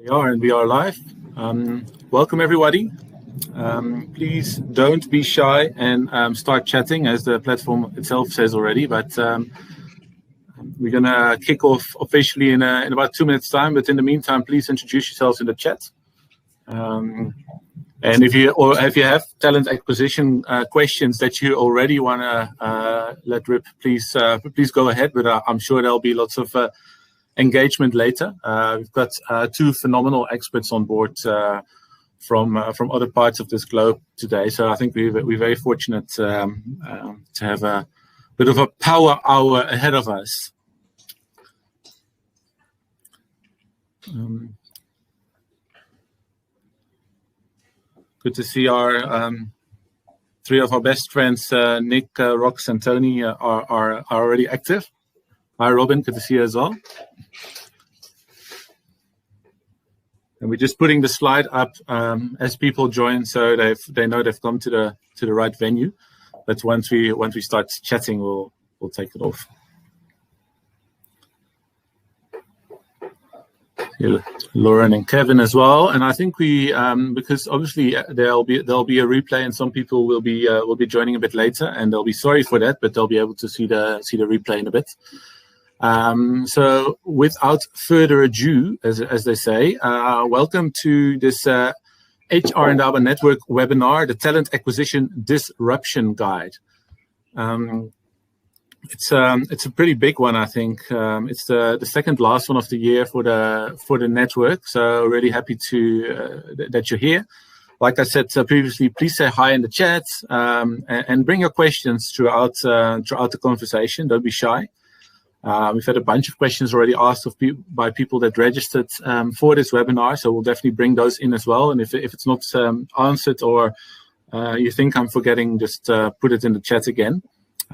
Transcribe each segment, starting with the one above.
We are live. Welcome everybody. Please don't be shy and start chatting, as the platform itself says already. But we're gonna kick off officially in about 2 minutes time. But in the meantime, please introduce yourselves in the chat. And if you have talent acquisition questions that you already wanna let rip, please go ahead. But I'm sure there'll be lots of engagement later. We've got two phenomenal experts on board from other parts of this globe today. So I think we're very fortunate to have a bit of a power hour ahead of us. Good to see our three of our best friends, Nick, Rox, and Tony, are already active. Hi, Robin. Good to see you as well. And we're just putting the slide up as people join, so they know they've come to the right venue. But once we start chatting, we'll take it off. Here, Lauren and Kevin as well. And I think we because obviously there'll be a replay, and some people will be joining a bit later, and they'll be sorry for that, but they'll be able to see the replay in a bit. So without further ado, as they say, welcome to this HR Indaba Network webinar, the Talent Acquisition Disruption Guide. It's a pretty big one, I think. It's the second last one of the year for the network. So really happy that you're here. Like I said previously, please say hi in the chat and bring your questions throughout the conversation. Don't be shy. We've had a bunch of questions already asked by people that registered for this webinar, so we'll definitely bring those in as well. And if it's not answered, or you think I'm forgetting, just put it in the chat again.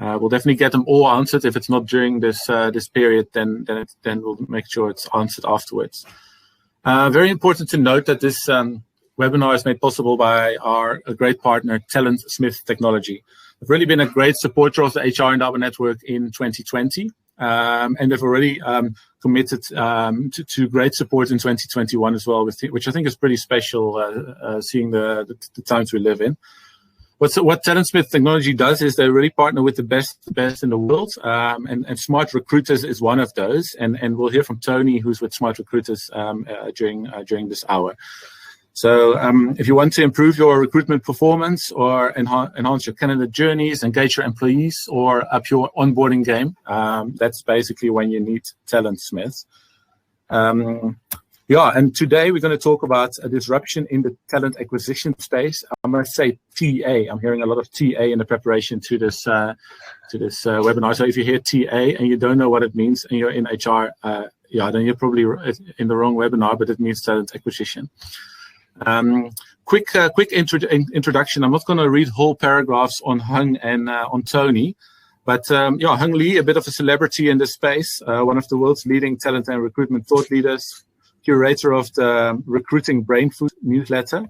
We'll definitely get them all answered. If it's not during this period, then we'll make sure it's answered afterwards. Very important to note that this webinar is made possible by our great partner, TalentSmith Technology. They've really been a great supporter of the HR Indaba Network in 2020. And they've already committed to great support in 2021 as well, which I think is pretty special, seeing the times we live in. What TalentSmith Technology does is they really partner with the best in the world, and Smart Recruiters is one of those. And we'll hear from Tony, who's with Smart Recruiters during this hour. So if you want to improve your recruitment performance, or enhance your candidate journeys, engage your employees, or up your onboarding game, that's basically when you need TalentSmith. And today we're going to talk about a disruption in the talent acquisition space. I must say TA. I'm hearing a lot of TA in the preparation to this webinar. So if you hear TA and you don't know what it means, and you're in HR, then you're probably in the wrong webinar, but it means talent acquisition. Quick introduction. I'm not going to read whole paragraphs on Hung and on Tony, but Hung Lee, a bit of a celebrity in this space, one of the world's leading talent and recruitment thought leaders, curator of the Recruiting Brainfood newsletter.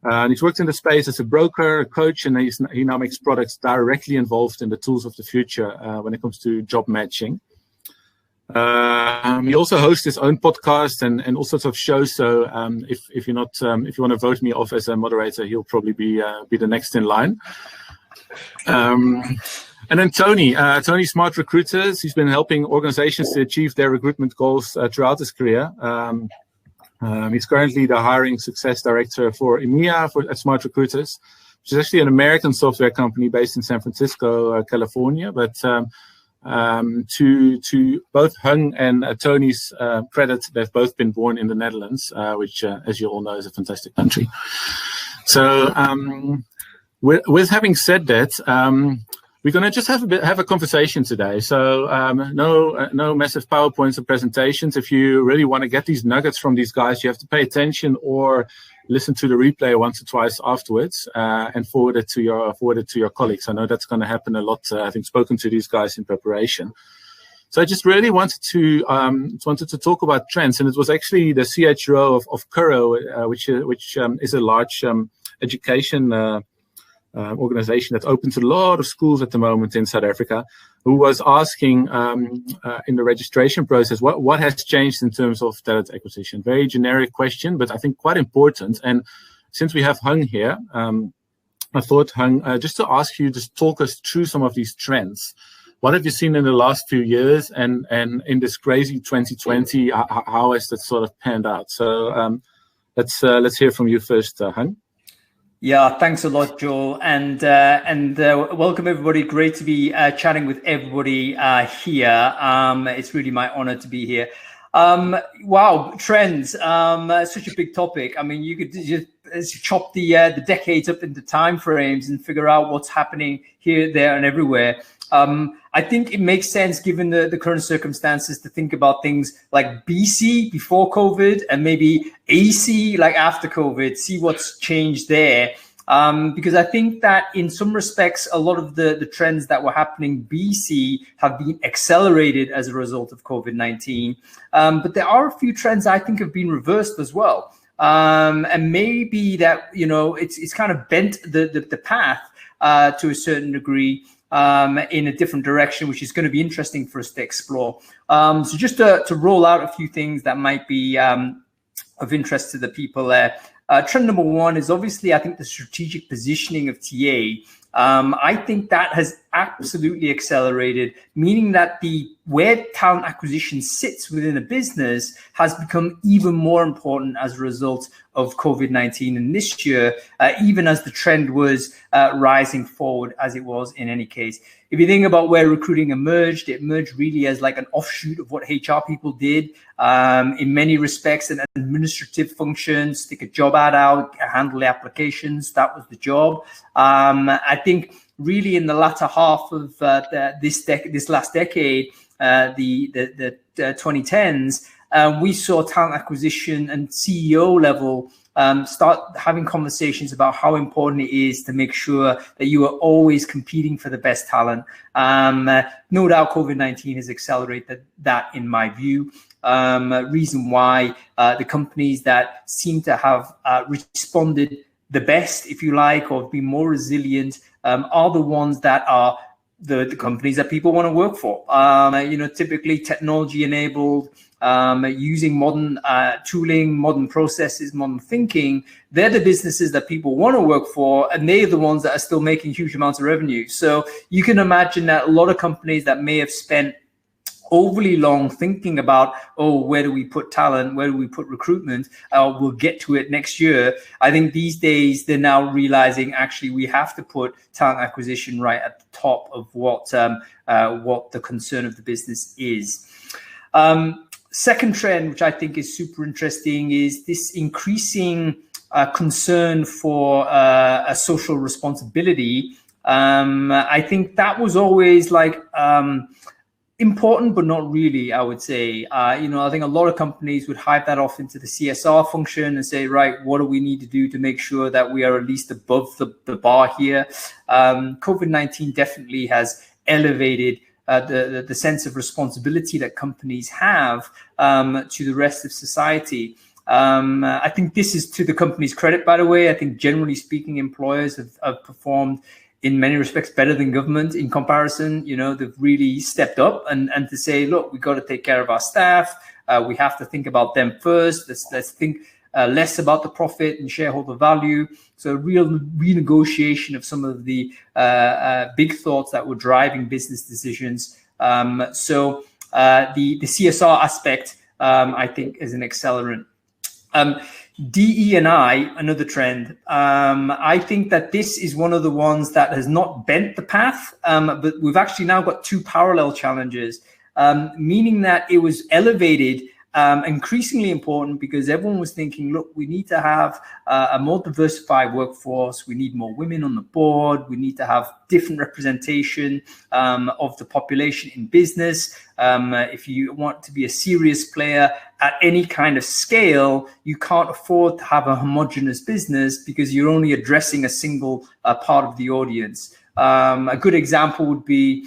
And he's worked in the space as a broker, a coach, and he now makes products directly involved in the tools of the future when it comes to job matching. He also hosts his own podcast and all sorts of shows. So if you want to vote me off as a moderator, he'll probably be the next in line. And then Tony Smart Recruiters. He's been helping organizations to achieve their recruitment goals throughout his career. He's currently the hiring success director for EMEA at Smart Recruiters, which is actually an American software company based in San Francisco, California. But to both Hung and Tony's credit, they've both been born in the Netherlands, which, as you all know, is a fantastic country. So, with having said that, we're going to just have a conversation today. So no massive PowerPoints or presentations. If you really want to get these nuggets from these guys, you have to pay attention or listen to the replay once or twice afterwards, and forward it to your colleagues. I know that's going to happen a lot. Having spoken to these guys in preparation. So I just really wanted to talk about trends, and it was actually the CHRO of Curo, which is a large education organization that's open to a lot of schools at the moment in South Africa, who was asking in the registration process, what has changed in terms of talent acquisition? Very generic question, but I think quite important. And since we have Hung here, I thought, Hung, just to ask you, just talk us through some of these trends. What have you seen in the last few years, and in this crazy 2020, how has that sort of panned out? So let's hear from you first, Hung. Yeah, thanks a lot, Joel, and welcome everybody. Great to be chatting with everybody here. It's really my honor to be here. Wow, trends, such a big topic. I mean, you could just chop the decades up into time frames and figure out what's happening here, there, and everywhere. I think it makes sense, given the current circumstances, to think about things like BC, before COVID, and maybe AC, like after COVID, see what's changed there. Because I think that in some respects, a lot of the trends that were happening BC have been accelerated as a result of COVID-19. But there are a few trends I think have been reversed as well. And maybe that, it's kind of bent the path to a certain degree, in a different direction, which is going to be interesting for us to explore. So just to roll out a few things that might be of interest to the people there. Trend number one is obviously, I think, the strategic positioning of TA. I think that has absolutely accelerated, meaning that where talent acquisition sits within a business has become even more important as a result of COVID-19. And this year, even as the trend was rising forward, as it was in any case. If you think about where recruiting emerged, it emerged really as like an offshoot of what HR people did, in many respects, an administrative function, stick a job ad out, handle the applications. That was the job. I think really in the latter half of this last decade, the 2010s, we saw talent acquisition and CEO level start having conversations about how important it is to make sure that you are always competing for the best talent. No doubt COVID-19 has accelerated that, in my view. Reason why the companies that seem to have responded the best, if you like, or be more resilient, are the ones that are the companies that people want to work for. Typically technology enabled, using modern tooling, modern processes, modern thinking. They're the businesses that people want to work for, and they're the ones that are still making huge amounts of revenue. So you can imagine that a lot of companies that may have spent overly long thinking about, where do we put talent, where do we put recruitment, we'll get to it next year. I think these days they're now realizing, actually, we have to put talent acquisition right at the top of what the concern of the business is. Second trend, which I think is super interesting, is this increasing concern for a social responsibility. I think that was always like important, but not really, I would say. I think a lot of companies would hive that off into the CSR function and say, right, what do we need to do to make sure that we are at least above the bar here? COVID-19 definitely has elevated the sense of responsibility that companies have to the rest of society. I think this is to the company's credit, by the way. I think generally speaking, employers have performed in many respects better than government in comparison. They've really stepped up and to say, look, we've got to take care of our staff. We have to think about them first. Let's think less about the profit and shareholder value. So real renegotiation of some of the big thoughts that were driving business decisions. So the CSR aspect, I think, is an accelerant. DE&I, another trend. I think that this is one of the ones that has not bent the path, but we've actually now got two parallel challenges, meaning that it was elevated, increasingly important, because everyone was thinking, look, we need to have a more diversified workforce. We need more women on the board. We need to have different representation of the population in business. If you want to be a serious player at any kind of scale, you can't afford to have a homogenous business because you're only addressing a single part of the audience. A good example would be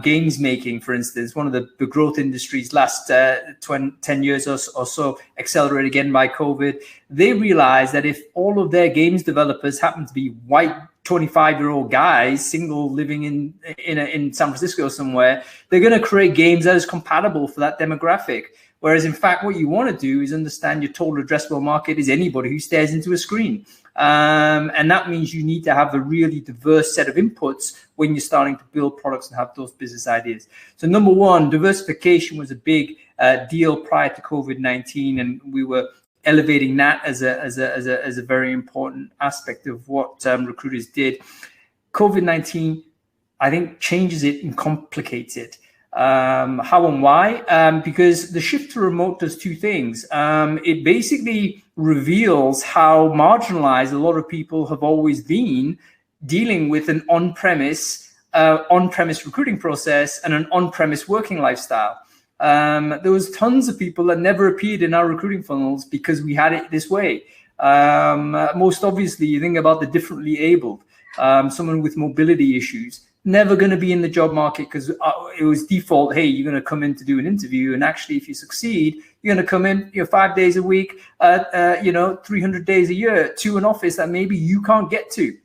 games making, for instance, one of the growth industries last 10 years or so, accelerated again by COVID. They realized that if all of their games developers happen to be white 25-year-old guys, single, living in San Francisco somewhere, they're going to create games that is compatible for that demographic. Whereas, in fact, what you want to do is understand your total addressable market is anybody who stares into a screen. And that means you need to have a really diverse set of inputs when you're starting to build products and have those business ideas. So number one, diversification was a big deal prior to COVID-19, and we were elevating that as a very important aspect of what recruiters did. COVID-19, I think, changes it and complicates it. How and why? Because the shift to remote does two things. It basically reveals how marginalized a lot of people have always been dealing with an on-premise recruiting process and an on-premise working lifestyle. There was tons of people that never appeared in our recruiting funnels because we had it this way. Most obviously, you think about the differently abled, someone with mobility issues, never going to be in the job market because it was default. Hey, you're going to come in to do an interview, and actually, if you succeed, you're going to come in 5 days a week, 300 days a year to an office that maybe you can't get to.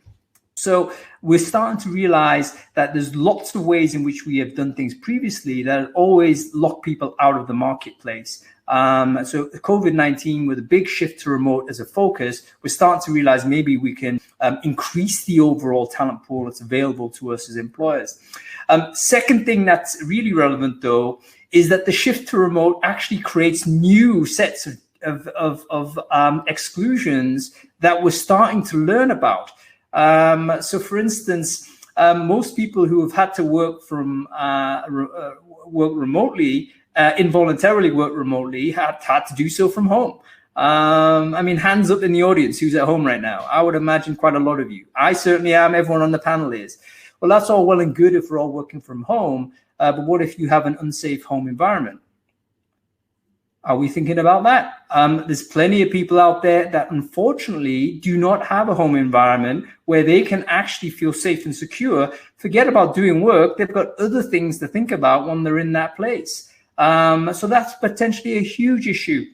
So we're starting to realize that there's lots of ways in which we have done things previously that always lock people out of the marketplace. So COVID-19 with a big shift to remote as a focus, we're starting to realize maybe we can increase the overall talent pool that's available to us as employers. Second thing that's really relevant, though, is that the shift to remote actually creates new sets of exclusions that we're starting to learn about. So, for instance, most people who have had to work remotely, involuntarily work remotely, had to do so from home. Hands up in the audience who's at home right now. I would imagine quite a lot of you. I certainly am. Everyone on the panel is. Well, that's all well and good if we're all working from home. But what if you have an unsafe home environment? Are we thinking about that? There's plenty of people out there that unfortunately do not have a home environment where they can actually feel safe and secure. Forget about doing work. They've got other things to think about when they're in that place. So that's potentially a huge issue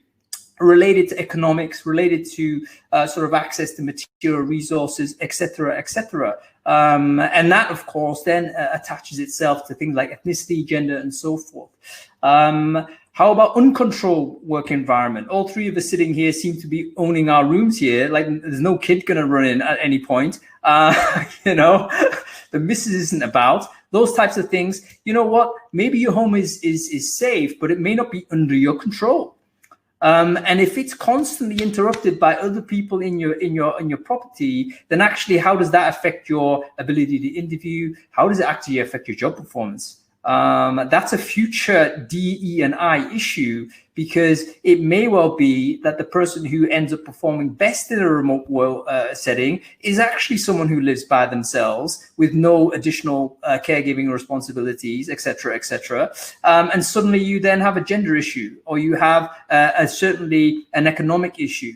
related to economics, related to sort of access to material resources, et cetera, et cetera. And that, of course, then attaches itself to things like ethnicity, gender, and so forth. How about uncontrolled work environment? All three of us sitting here seem to be owning our rooms here. Like there's no kid going to run in at any point. The missus isn't about. Those types of things. You know what? Maybe your home is safe, but it may not be under your control. And if it's constantly interrupted by other people in your property, then actually, how does that affect your ability to interview? How does it actually affect your job performance? That's a future DE&I issue, because it may well be that the person who ends up performing best in a remote world setting is actually someone who lives by themselves with no additional caregiving responsibilities, et cetera, et cetera. And suddenly you then have a gender issue, or you have certainly an economic issue.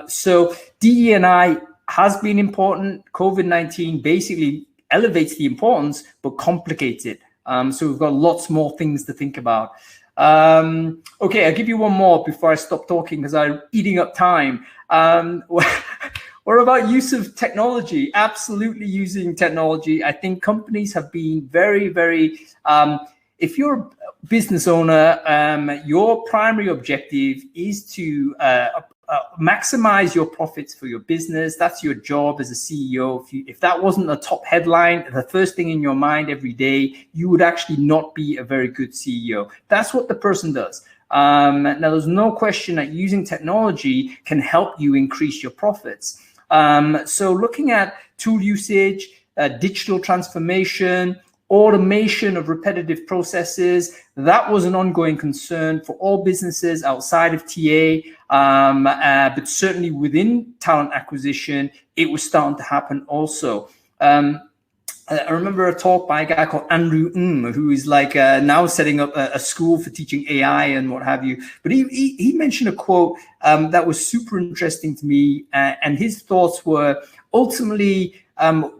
So DE&I has been important. COVID-19 basically elevates the importance, but complicates it. So we've got lots more things to think about. Okay, I'll give you one more before I stop talking because I'm eating up time. What about use of technology? Absolutely using technology. I think companies have been very, very, if you're a business owner, your primary objective is to maximize your profits for your business. That's your job as a CEO. If that wasn't the top headline, the first thing in your mind every day, you would actually not be a very good CEO. That's what the person does. Now, there's no question that using technology can help you increase your profits. So looking at tool usage, digital transformation, automation of repetitive processes, that was an ongoing concern for all businesses outside of TA, but certainly within talent acquisition, it was starting to happen also. I remember a talk by a guy called Andrew Ng, who is like now setting up a school for teaching AI and what have you. But he mentioned a quote that was super interesting to me, and his thoughts were ultimately,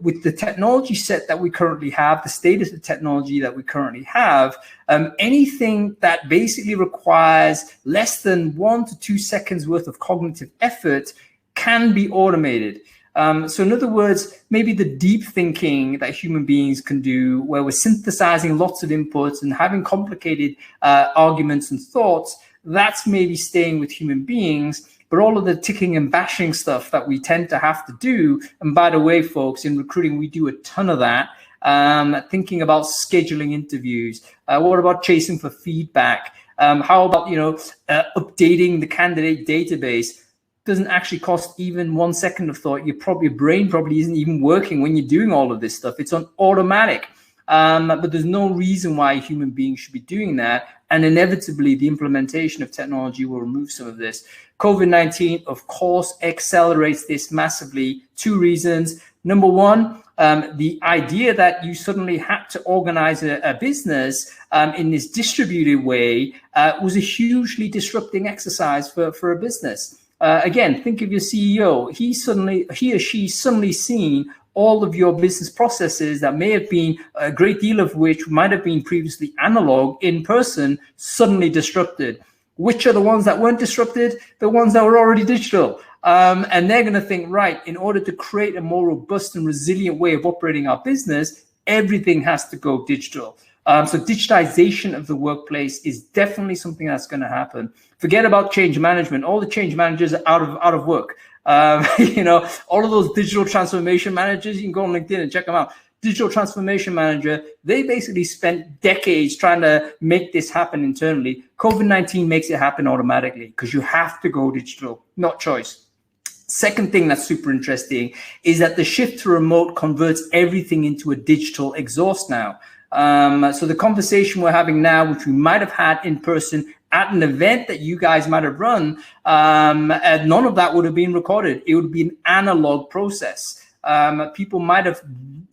with the technology set that we currently have, the state of the technology that we currently have, anything that basically requires less than 1 to 2 seconds worth of cognitive effort can be automated. So in other words, maybe the deep thinking that human beings can do, where we're synthesizing lots of inputs and having complicated arguments and thoughts, that's maybe staying with human beings. But all of the ticking and bashing stuff that we tend to have to do, and by the way, folks, in recruiting, we do a ton of that, thinking about scheduling interviews. What about chasing for feedback? How about, updating the candidate database? Doesn't actually cost even 1 second of thought. Your brain probably isn't even working when you're doing all of this stuff. It's on automatic. But there's no reason why a human being should be doing that. And inevitably, the implementation of technology will remove some of this. COVID-19, of course, accelerates this massively. 2 reasons. Number one, the idea that you suddenly had to organize a business in this distributed way was a hugely disrupting exercise for a business. Again, think of your CEO. He or she suddenly seen all of your business processes that may have been, a great deal of which might have been previously analog, in person, suddenly disrupted. Which are the ones that weren't disrupted? The ones that were already digital. And they're going to think, right, in order to create a more robust and resilient way of operating our business, everything has to go digital. So digitization of the workplace is definitely something that's going to happen. Forget about change management. All the change managers are out of work. All of those digital transformation managers, you can go on LinkedIn and check them out. Digital transformation manager, they basically spent decades trying to make this happen internally. COVID-19 makes it happen automatically because you have to go digital, not choice. Second thing that's super interesting is that the shift to remote converts everything into a digital exhaust now. So the conversation we're having now, which we might have had in person at an event that you guys might have run, none of that would have been recorded. It would be an analog process. People might have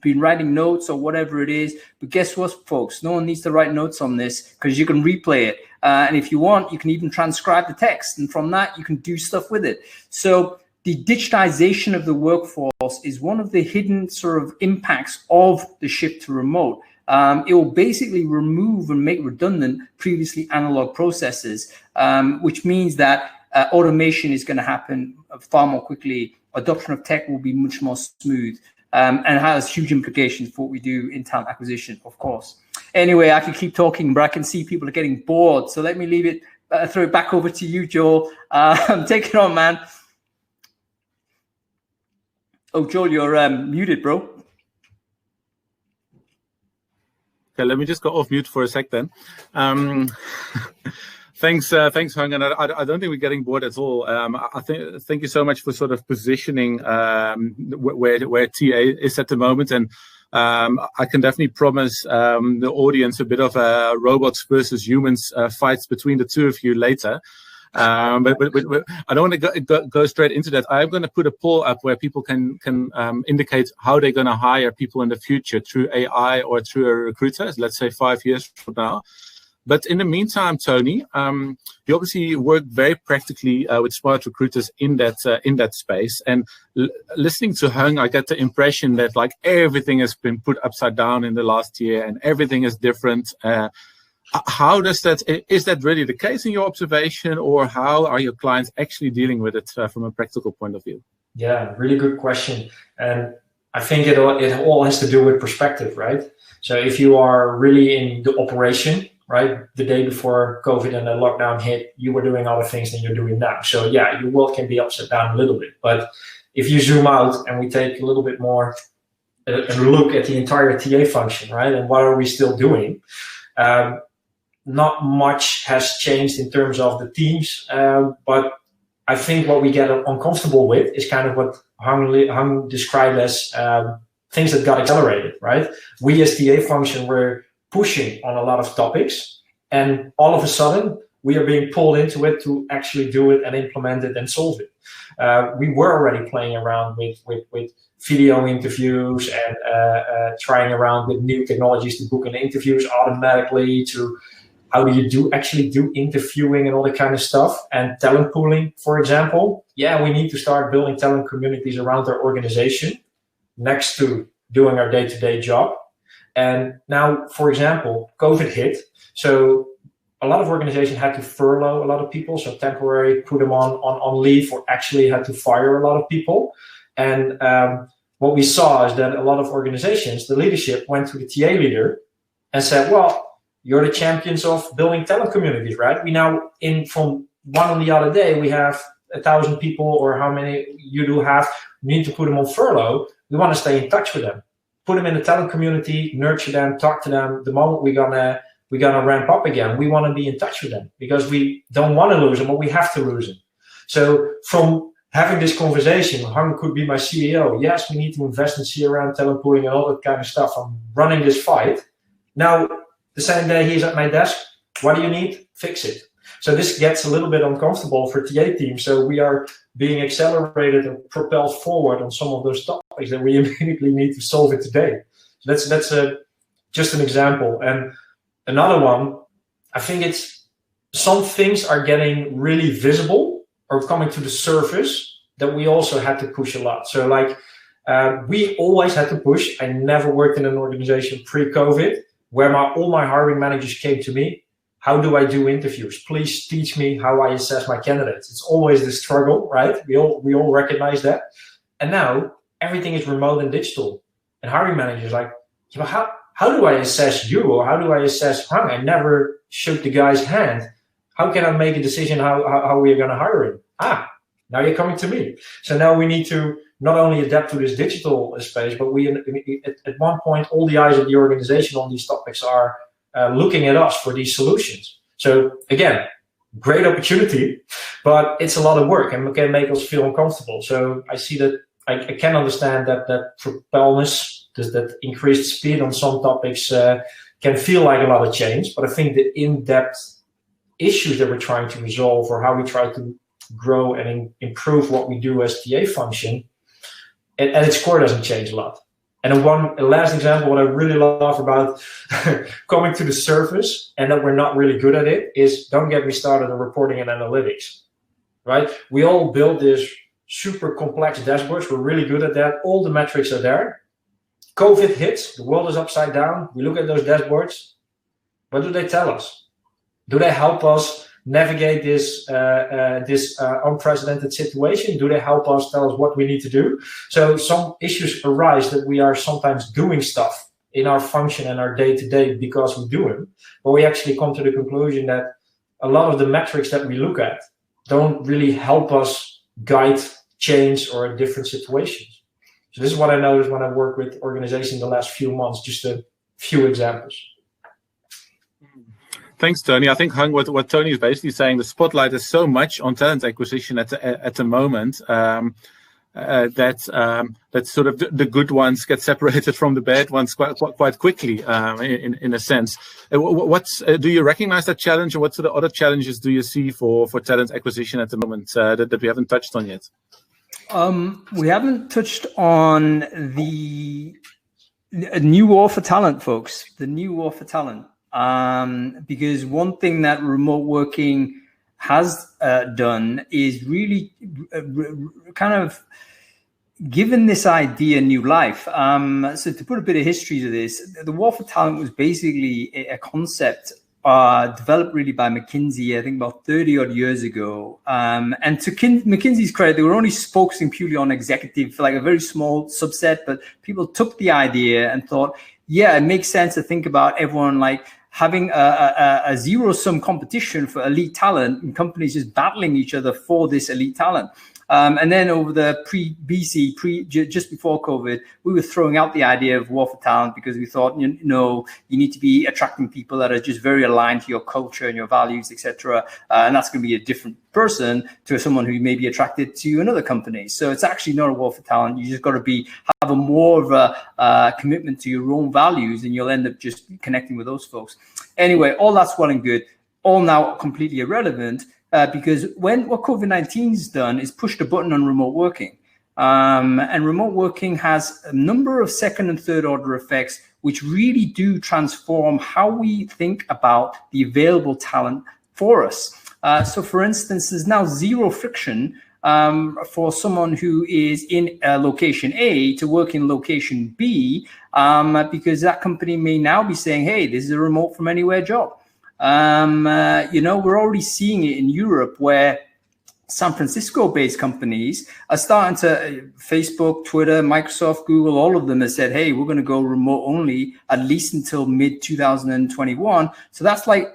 been writing notes or whatever it is, but guess what, folks? No one needs to write notes on this because you can replay it. And if you want, you can even transcribe the text. And from that, you can do stuff with it. So the digitization of the workforce is one of the hidden sort of impacts of the shift to remote. It will basically remove and make redundant previously analog processes, which means that automation is going to happen far more quickly. Adoption of tech will be much more smooth, and has huge implications for what we do in talent acquisition, of course. Anyway, I could keep talking, but I can see people are getting bored. So let me leave it, throw it back over to you, Joel. Take it on, man. Oh, Joel, you're muted, bro. Okay, let me just go off mute for a sec then. Thanks, Hung. And I don't think we're getting bored at all. Thank you so much for sort of positioning where TA is at the moment. And I can definitely promise the audience a bit of a robots versus humans fights between the two of you later. But I don't want to go straight into that. I'm going to put a poll up where people can indicate how they're going to hire people in the future through AI or through a recruiter, let's say 5 years from now. But in the meantime, Tony, you obviously work very practically with smart recruiters in that space. And listening to Hung, I get the impression that like everything has been put upside down in the last year and everything is different. How does is that really the case in your observation, or how are your clients actually dealing with it from a practical point of view? Yeah, really good question. And I think it all has to do with perspective, right? So if you are really in the operation, right, the day before COVID and the lockdown hit, you were doing other things than you're doing now. So yeah, your world can be upside down a little bit. But if you zoom out and we take a little bit more a look at the entire TA function, right, and what are we still doing? Not much has changed in terms of the teams, but I think what we get uncomfortable with is kind of what Hung described as things that got accelerated, right? We as TA function were pushing on a lot of topics, and all of a sudden we are being pulled into it to actually do it and implement it and solve it. We were already playing around with video interviews and trying around with new technologies to book in interviews automatically, to how do you actually do interviewing and all that kind of stuff, and talent pooling, for example. Yeah, we need to start building talent communities around our organization next to doing our day-to-day job. And now, for example, COVID hit. So a lot of organizations had to furlough a lot of people, so temporary, put them on leave, or actually had to fire a lot of people. And what we saw is that a lot of organizations, the leadership went to the TA leader and said, well, you're the champions of building talent communities, right? We now, from one on the other day, we have 1,000 people, or how many you do have, we need to put them on furlough. We want to stay in touch with them, put them in the talent community, nurture them, talk to them. The moment we're gonna ramp up again, we want to be in touch with them because we don't want to lose them, but we have to lose them. So from having this conversation, Hang could be my CEO. Yes, we need to invest in CRM, talent pooling, and all that kind of stuff. I'm running this fight. Now, the same day he's at my desk, what do you need? Fix it. So this gets a little bit uncomfortable for TA teams. So we are being accelerated and propelled forward on some of those topics that we immediately need to solve it today. So that's just an example. And another one, I think it's some things are getting really visible or coming to the surface that we also had to push a lot. So like we always had to push. I never worked in an organization pre-COVID where all my hiring managers came to me. How do I do interviews? Please teach me how I assess my candidates. It's always the struggle, right? We all recognize that. And now everything is remote and digital. And hiring managers like, how do I assess you, or how do I assess Hang? I never shook the guy's hand. How can I make a decision how we are going to hire him? Now you're coming to me. So now we need to not only adapt to this digital space, but at one point, all the eyes of the organization on these topics are looking at us for these solutions. So again, great opportunity, but it's a lot of work and can make us feel uncomfortable. So I see that I can understand that propelness, that increased speed on some topics can feel like a lot of change. But I think the in-depth issues that we're trying to resolve, or how we try to grow and improve what we do as TA function, at its core doesn't change a lot. And a last example, what I really love about coming to the surface and that we're not really good at it is, don't get me started on reporting and analytics, right? We all build this super complex dashboards. We're really good at that. All the metrics are there. COVID hits, the world is upside down. We look at those dashboards. What do they tell us? Do they help us navigate this unprecedented situation? Do they help us, tell us what we need to do? So some issues arise that we are sometimes doing stuff in our function and our day-to-day because we do them, but we actually come to the conclusion that a lot of the metrics that we look at don't really help us guide change or different situations. So this is what I noticed when I work with organizations the last few months, just a few examples. Thanks, Tony. I think, Hang, what Tony is basically saying, the spotlight is so much on talent acquisition at the moment that sort of the good ones get separated from the bad ones quite quickly, in a sense. Do you recognize that challenge, and what sort of other challenges do you see for talent acquisition at the moment that we haven't touched on yet? We haven't touched on the new war for talent, folks. The new war for talent. Because one thing that remote working has done is really kind of given this idea new life. So to put a bit of history to this, the war for talent was basically a concept developed really by McKinsey, I think about 30 odd years ago. And to McKinsey's credit, they were only focusing purely on executive, like a very small subset, but people took the idea and thought, yeah, it makes sense to think about everyone like having a zero-sum competition for elite talent and companies just battling each other for this elite talent. And then over the just before COVID, we were throwing out the idea of war for talent because we thought, you need to be attracting people that are just very aligned to your culture and your values, etc. And that's going to be a different person to someone who may be attracted to another company. So it's actually not a war for talent. You just got to have a more of a commitment to your own values, and you'll end up just connecting with those folks. Anyway, all that's well and good, all now completely irrelevant. Because what COVID-19's done is pushed a button on remote working. And remote working has a number of second and third order effects, which really do transform how we think about the available talent for us. So for instance, there's now zero friction for someone who is in location A to work in location B, because that company may now be saying, hey, this is a remote from anywhere job. We're already seeing it in Europe where San Francisco-based companies are starting to, Facebook, Twitter, Microsoft, Google, all of them have said, hey, we're going to go remote only at least until mid-2021. So that's like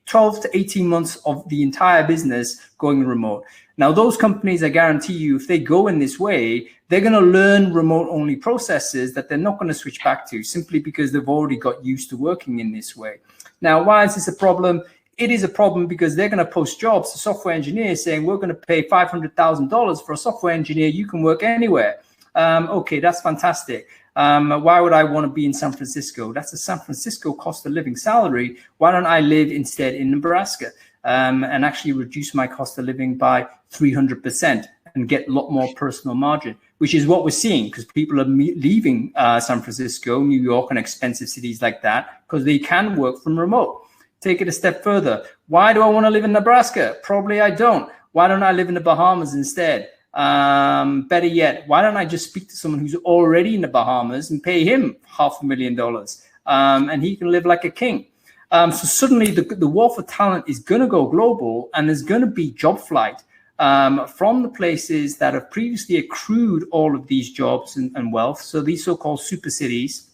12 to 18 months of the entire business going remote. Now, those companies, I guarantee you, if they go in this way, they're going to learn remote-only processes that they're not going to switch back to simply because they've already got used to working in this way. Now, why is this a problem? It is a problem because they're going to post jobs to software engineers saying, we're going to pay $500,000 for a software engineer. You can work anywhere. Okay, that's fantastic. Why would I want to be in San Francisco? That's a San Francisco cost of living salary. Why don't I live instead in Nebraska and actually reduce my cost of living by 300% and get a lot more personal margin, which is what we're seeing because people are leaving San Francisco, New York, and expensive cities like that because they can work from remote. Take it a step further. Why do I want to live in Nebraska? Probably I don't. Why don't I live in the Bahamas instead? Better yet, why don't I just speak to someone who's already in the Bahamas and pay him $500,000 and he can live like a king? So suddenly the war for talent is going to go global and there's going to be job flight from the places that have previously accrued all of these jobs and wealth. So these so-called super cities.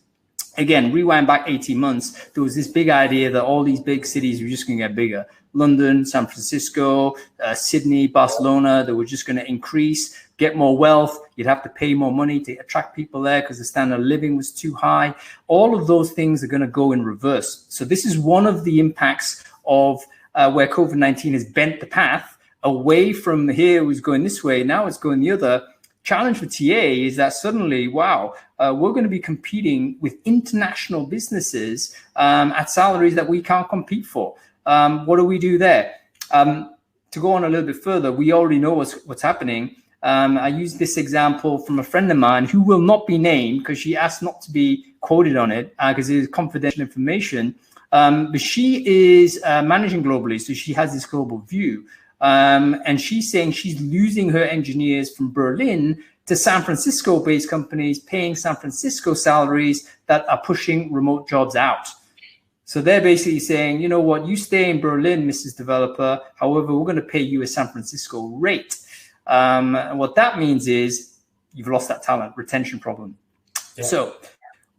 Again, rewind back 18 months, there was this big idea that all these big cities were just going to get bigger. London, San Francisco, Sydney, Barcelona, they were just going to increase, get more wealth. You'd have to pay more money to attract people there because the standard of living was too high. All of those things are going to go in reverse. So this is one of the impacts of where COVID-19 has bent the path away from here, it was going this way, now it's going the other. Challenge for TA is that suddenly, wow, we're going to be competing with international businesses at salaries that we can't compete for. What do we do there? To go on a little bit further, we already know what's happening. I use this example from a friend of mine who will not be named because she asked not to be quoted on it because it is confidential information. But she is managing globally, so she has this global view. And she's saying she's losing her engineers from Berlin to San Francisco-based companies paying San Francisco salaries that are pushing remote jobs out. So they're basically saying, you know what, you stay in Berlin, Mrs. Developer. However, we're going to pay you a San Francisco rate. And what that means is you've lost that talent, retention problem. Yeah. So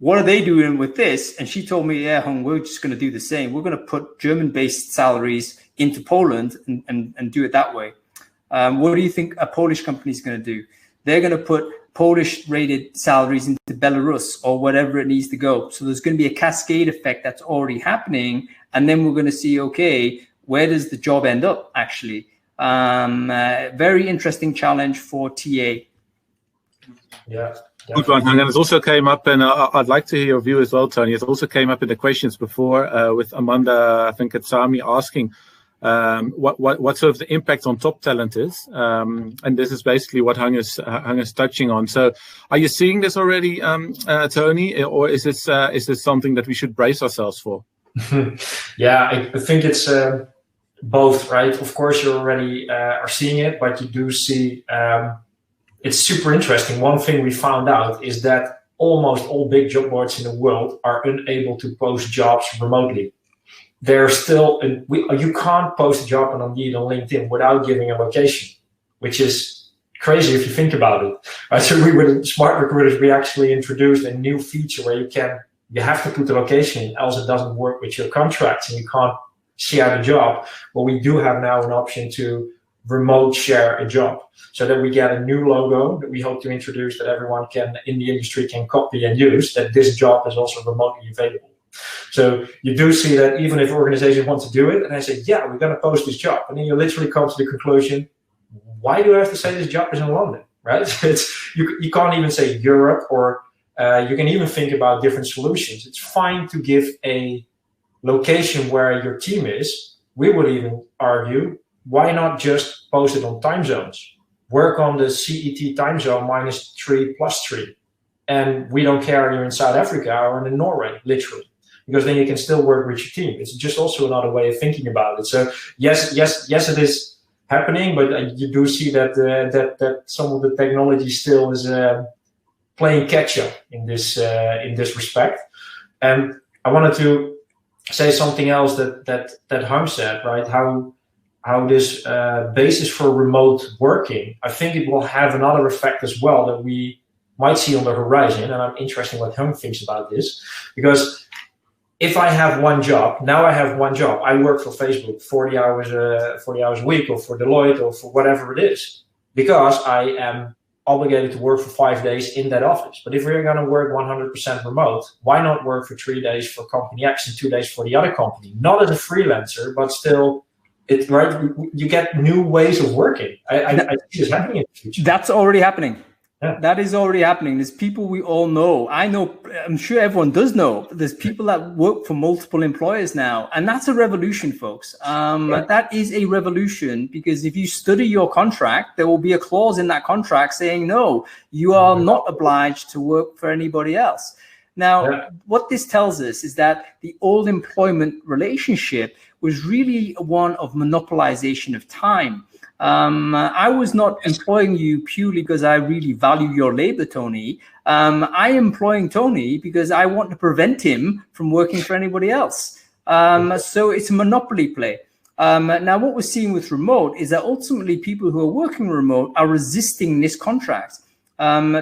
what are they doing with this? And she told me, yeah, Hung, we're just going to do the same. We're going to put German-based salaries into Poland and do it that way. What do you think a Polish company is going to do? They're going to put Polish-rated salaries into Belarus or whatever it needs to go. So there's going to be a cascade effect that's already happening. And then we're going to see, okay, where does the job end up, actually? Very interesting challenge for TA. Yeah. Good one, and it also came up, and I'd like to hear your view as well, Tony. It also came up in the questions before with Amanda, I think it's Sami, asking what sort of the impact on top talent is, and this is basically what Hung is touching on. So, are you seeing this already, Tony, or is this something that we should brace ourselves for? Yeah, I think it's both, right? Of course, you already are seeing it, but you do see. It's super interesting. One thing we found out is that almost all big job boards in the world are unable to post jobs remotely. There's still, you can't post a job on Indeed on LinkedIn without giving a location, which is crazy if you think about it. Right? So we with Smart Recruiters, we actually introduced a new feature where you have to put the location in, else it doesn't work with your contracts and you can't share the job. But we do have now an option to remote share a job, so that we get a new logo that we hope to introduce that everyone in the industry can copy and use, that this job is also remotely available. So you do see that even if organizations want to do it and they say, yeah, we're going to post this job, and then you literally come to the conclusion, why do I have to say this job is in London, right? You can't even say Europe, or you can even think about different solutions. It's fine to give a location where your team is. We would even argue, why not just post it on time zones? Work on the CET time zone -3 +3. And we don't care if you're in South Africa or in Norway, literally, because then you can still work with your team. It's just also another way of thinking about it. So yes, it is happening, but you do see that that some of the technology still is playing catch up in this respect. And I wanted to say something else that Hung said, right? this basis for remote working, I think it will have another effect as well that we might see on the horizon. And I'm interested in what Hung thinks about this, because if I have one job, now I have one job. I work for Facebook 40 hours a week, or for Deloitte, or for whatever it is, because I am obligated to work for 5 days in that office. But if we're going to work 100% remote, why not work for 3 days for company X and 2 days for the other company? Not as a freelancer, but still, you get new ways of working. I see this happening in the future. That's already happening. Yeah. That is already happening. There's people we all know. I know, I'm sure everyone does know, there's people that work for multiple employers now. And that's a revolution, folks. That is a revolution, because if you study your contract, there will be a clause in that contract saying, no, you are not obliged to work for anybody else. Now, what this tells us is that the old employment relationship was really one of monopolization of time. I was not employing you purely because I really value your labor, Tony. I am employing Tony because I want to prevent him from working for anybody else. So it's a monopoly play. Now, what we're seeing with remote is that ultimately people who are working remote are resisting this contract.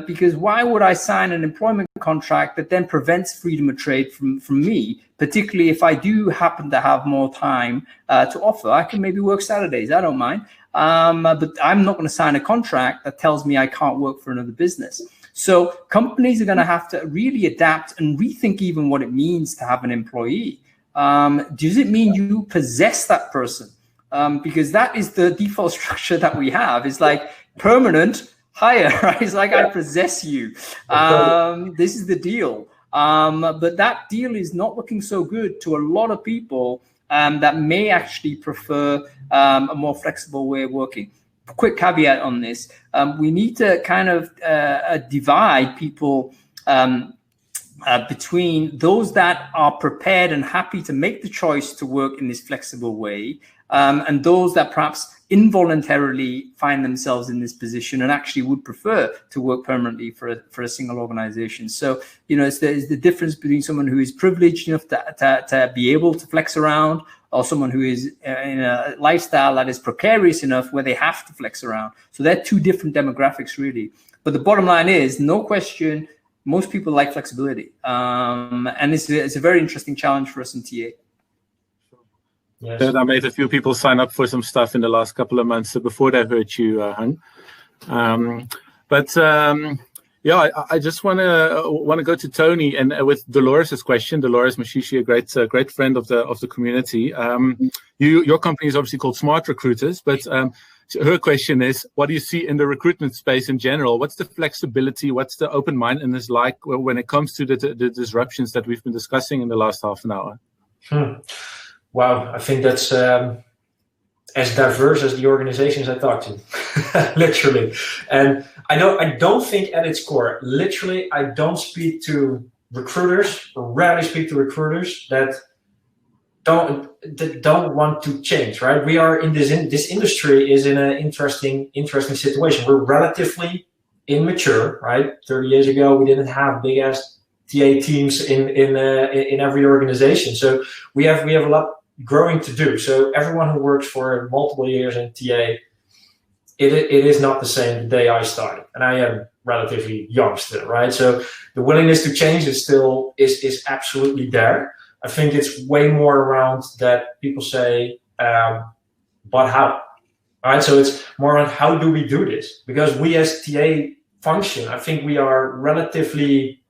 Because why would I sign an employment contract that then prevents freedom of trade from me, particularly if I do happen to have more time to offer? I can maybe work Saturdays, I don't mind. But I'm not going to sign a contract that tells me I can't work for another business. So companies are going to have to really adapt and rethink even what it means to have an employee. Does it mean you possess that person? Because that is the default structure that we have. It's like permanent hire, right? It's like I possess you. This is the deal. But that deal is not looking so good to a lot of people that may actually prefer a more flexible way of working. Quick caveat on this. We need to kind of divide people between those that are prepared and happy to make the choice to work in this flexible way, and those that perhaps involuntarily find themselves in this position and actually would prefer to work permanently for a single organization. So, it's the difference between someone who is privileged enough to be able to flex around, or someone who is in a lifestyle that is precarious enough where they have to flex around. So they're two different demographics, really. But the bottom line is, no question, most people like flexibility. And it's a very interesting challenge for us in TA. Yes. I made a few people sign up for some stuff in the last couple of months before they heard you, Hung. I just want to go to Tony and with Dolores' question. Dolores Mashishi, a great friend of the community. Your company is obviously called Smart Recruiters, but her question is, what do you see in the recruitment space in general? What's the flexibility? What's the open-mindedness like when it comes to the disruptions that we've been discussing in the last half an hour? Wow, I think that's as diverse as the organizations I talk to, literally. And I don't think at its core, literally, I don't speak to recruiters, or rarely speak to recruiters that don't want to change, right? We are in this industry is in an interesting situation. We're relatively immature, right? 30 years ago, we didn't have big ass TA teams in every organization. So we have a lot growing to do. So everyone who works for multiple years in TA, it is not the same the day I started, and I am relatively young still, right? So the willingness to change is still is absolutely there. I think it's way more around that people say, but how? All right, so it's more around how do we do this? Because we as TA function, I think we are relatively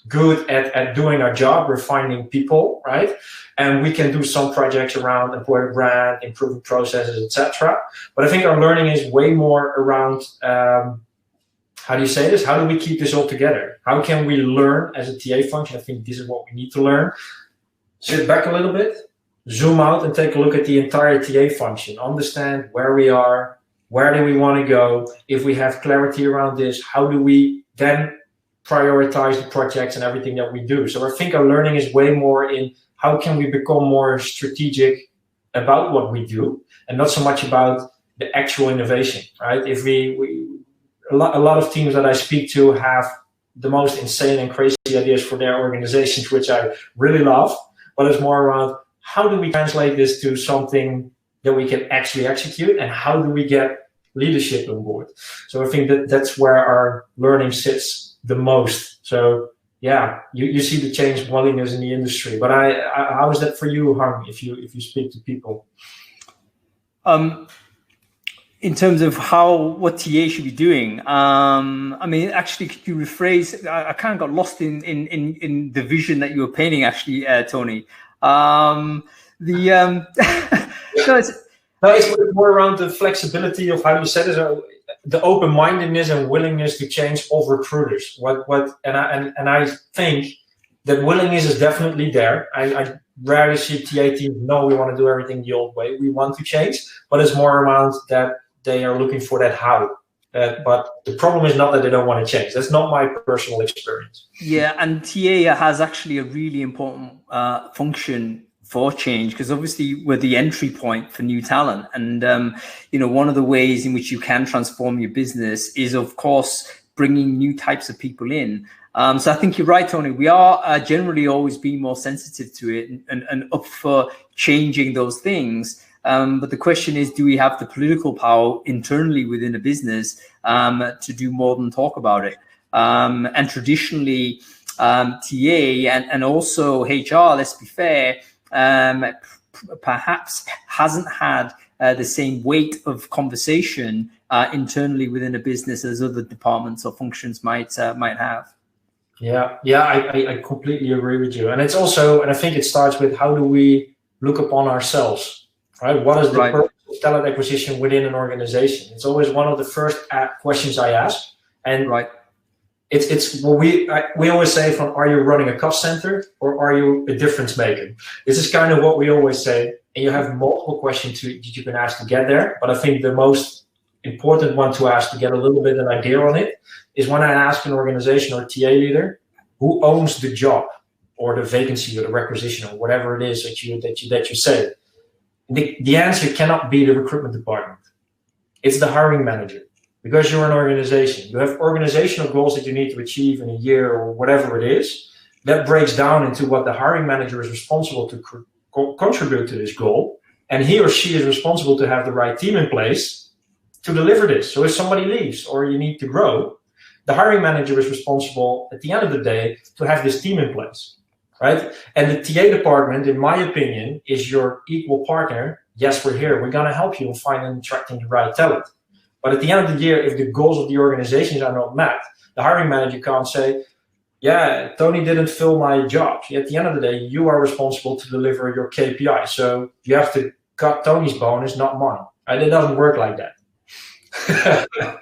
good at doing our job. We're finding people, right? And we can do some projects around employer brand, improving processes, etc. But I think our learning is way more around, how do you say this? How do we keep this all together? How can we learn as a TA function? I think this is what we need to learn. Sit back a little bit, zoom out and take a look at the entire TA function. Understand where we are, where do we want to go? If we have clarity around this, how do we then prioritize the projects and everything that we do? So I think our learning is way more in how can we become more strategic about what we do, and not so much about the actual innovation, right? If a lot of teams that I speak to have the most insane and crazy ideas for their organizations, which I really love, but it's more around how do we translate this to something that we can actually execute, and how do we get leadership on board? So I think that's where our learning sits the most. So yeah, you see the change willingness in the industry. But how is that for you, Hang, if you speak to people? In terms of what TA should be doing, I mean, actually, could you rephrase? I kind of got lost in the vision that you were painting, actually, Tony. It's more around the flexibility of how you said it, the open-mindedness and willingness to change of recruiters. And I think that willingness is definitely there. I rarely see TA teams, no, we want to do everything the old way. We want to change, but it's more around that they are looking for that how. But the problem is not that they don't want to change. That's not my personal experience. Yeah, and TA has actually a really important function for change, because obviously we're the entry point for new talent. And, one of the ways in which you can transform your business is, of course, bringing new types of people in. So I think you're right, Tony. We are generally always being more sensitive to it and up for changing those things. But the question is, do we have the political power internally within a business to do more than talk about it? And traditionally, TA and also HR, let's be fair, perhaps hasn't had the same weight of conversation internally within a business as other departments or functions might have. Yeah, I completely agree with you. And it's also, and I think it starts with, how do we look upon ourselves, right? What is the purpose of talent acquisition within an organization? It's always one of the first questions I ask. And it's what we always say, from, are you running a cost center or are you a difference maker? This is kind of what we always say. And you have multiple questions that you can ask to get there. But I think the most important one to ask to get a little bit of an idea on it is when I ask an organization or TA leader, who owns the job or the vacancy or the requisition or whatever it is that you say. The answer cannot be the recruitment department. It's the hiring manager. Because you're an organization, you have organizational goals that you need to achieve in a year or whatever it is. That breaks down into what the hiring manager is responsible to contribute to this goal. And he or she is responsible to have the right team in place to deliver this. So if somebody leaves or you need to grow, the hiring manager is responsible at the end of the day to have this team in place, right? And the TA department, in my opinion, is your equal partner. Yes, we're here. We're going to help you in finding and attracting the right talent. But at the end of the year, if the goals of the organizations are not met, the hiring manager can't say, yeah, Tony didn't fill my job. At the end of the day, you are responsible to deliver your KPI. So you have to cut Tony's bonus, not mine. And it doesn't work like that.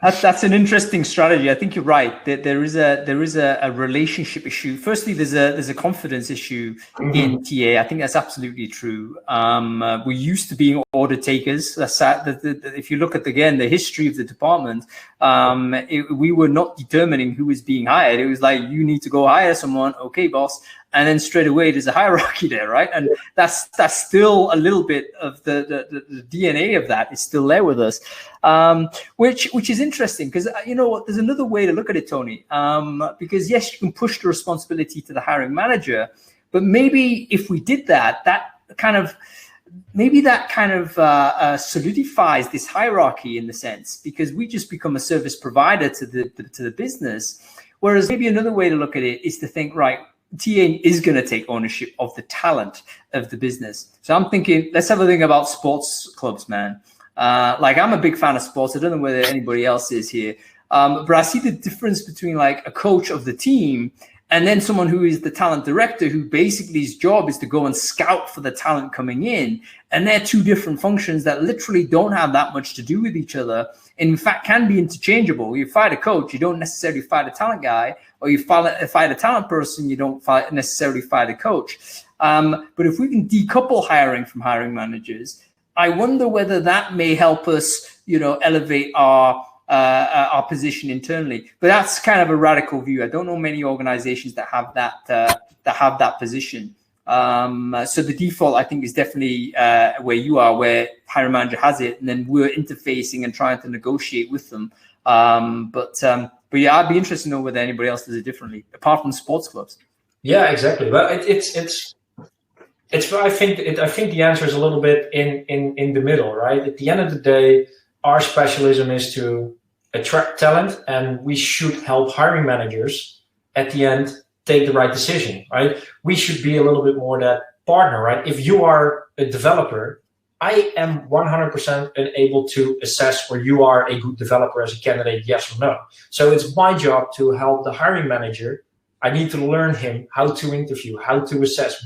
That's an interesting strategy. I think you're right. There is a relationship issue. Firstly, there's a confidence issue in TA. I think that's absolutely true. We're used to being order takers. If you look at the history of the department, we were not determining who was being hired. It was like, you need to go hire someone. Okay, boss. And then straight away, there's a hierarchy there, right? And that's still a little bit of the DNA of that is still there with us, which is interesting, because you know what? There's another way to look at it, Tony. Because yes, you can push the responsibility to the hiring manager, but maybe if we did that kind of solidifies this hierarchy in the sense, because we just become a service provider to the business. Whereas maybe another way to look at it is to think, right, TA is going to take ownership of the talent of the business. So I'm thinking, let's have a think about sports clubs, man. Like, I'm a big fan of sports. I don't know whether anybody else is here. But I see the difference between like a coach of the team and then someone who is the talent director, who basically his job is to go and scout for the talent coming in. And they're two different functions that literally don't have that much to do with each other. And in fact, can be interchangeable. You find a coach, you don't necessarily find a talent guy, or you find a talent person, you don't necessarily find a coach. But if we can decouple hiring from hiring managers, I wonder whether that may help us, elevate our position internally. But that's kind of a radical view. I don't know many organizations that have that position. So the default, I think, is definitely where you are, where hiring manager has it, and then we're interfacing and trying to negotiate with them. But yeah, I'd be interested to know whether anybody else does it differently, apart from sports clubs. Yeah, exactly. But it's I think the answer is a little bit in the middle, right? At the end of the day, our specialism is to attract talent, and we should help hiring managers at the end take the right decision, right? We should be a little bit more that partner, right? If you are a developer, I am 100% unable to assess whether you are a good developer as a candidate, yes or no. So it's my job to help the hiring manager. I need to learn him how to interview, how to assess,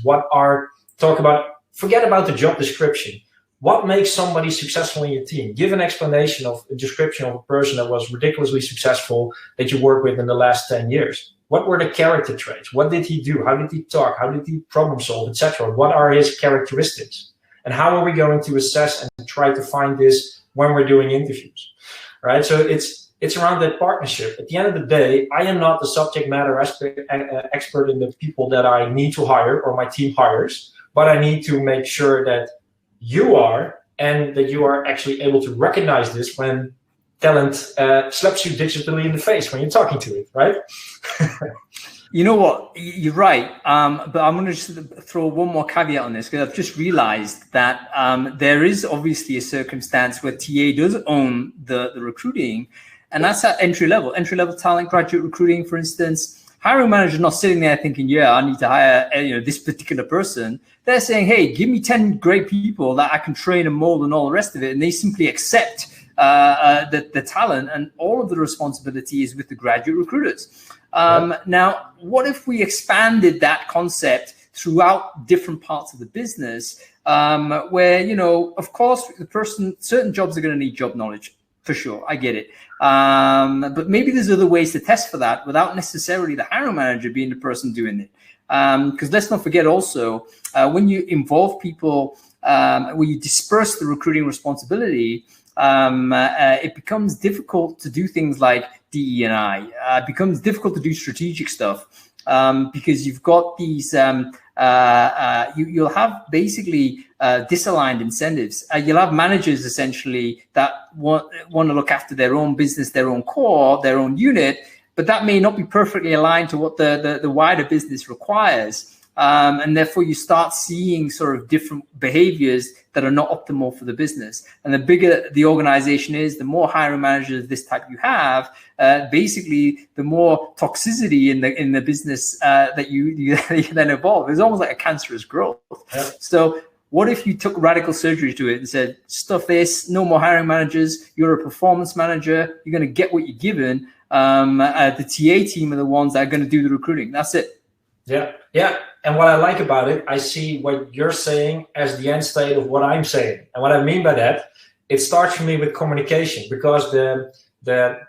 forget about the job description. What makes somebody successful in your team? Give an explanation of a description of a person that was ridiculously successful that you worked with in the last 10 years. What were the character traits? What did he do? How did he talk? How did he problem solve, etc.? What are his characteristics? And how are we going to assess and try to find this when we're doing interviews, right? So it's around that partnership. At the end of the day, I am not the subject matter expert in the people that I need to hire or my team hires, but I need to make sure that you are, and that you are actually able to recognize this when talent slaps you digitally in the face when you're talking to it, right? You know what? You're right. But I'm going to just throw one more caveat on this, because I've just realized that there is obviously a circumstance where TA does own the recruiting, and that's at entry level talent, graduate recruiting, for instance. Hiring manager not sitting there thinking, yeah, I need to hire this particular person. They're saying, hey, give me 10 great people that I can train and mold and all the rest of it. And they simply accept the talent, and all of the responsibility is with the graduate recruiters. Now, what if we expanded that concept throughout different parts of the business, where, of course, certain jobs are going to need job knowledge, for sure. I get it. But maybe there's other ways to test for that without necessarily the hiring manager being the person doing it. Because let's not forget also, when you involve people, when you disperse the recruiting responsibility, it becomes difficult to do things like DE&I. It becomes difficult to do strategic stuff, because you've got these, you'll have basically disaligned incentives. You'll have managers essentially that want to look after their own business, their own core, their own unit, but that may not be perfectly aligned to what the wider business requires. And therefore you start seeing sort of different behaviors that are not optimal for the business. And the bigger the organization is, the more hiring managers of this type you have, basically the more toxicity in the business that you then evolve. It's almost like a cancerous growth. Yeah. So what if you took radical surgery to it and said, stuff this, no more hiring managers, you're a performance manager, you're going to get what you're given. The TA team are the ones that are going to do the recruiting. That's it. Yeah. And what I like about it, I see what you're saying as the end state of what I'm saying. And what I mean by that, it starts for me with communication, because the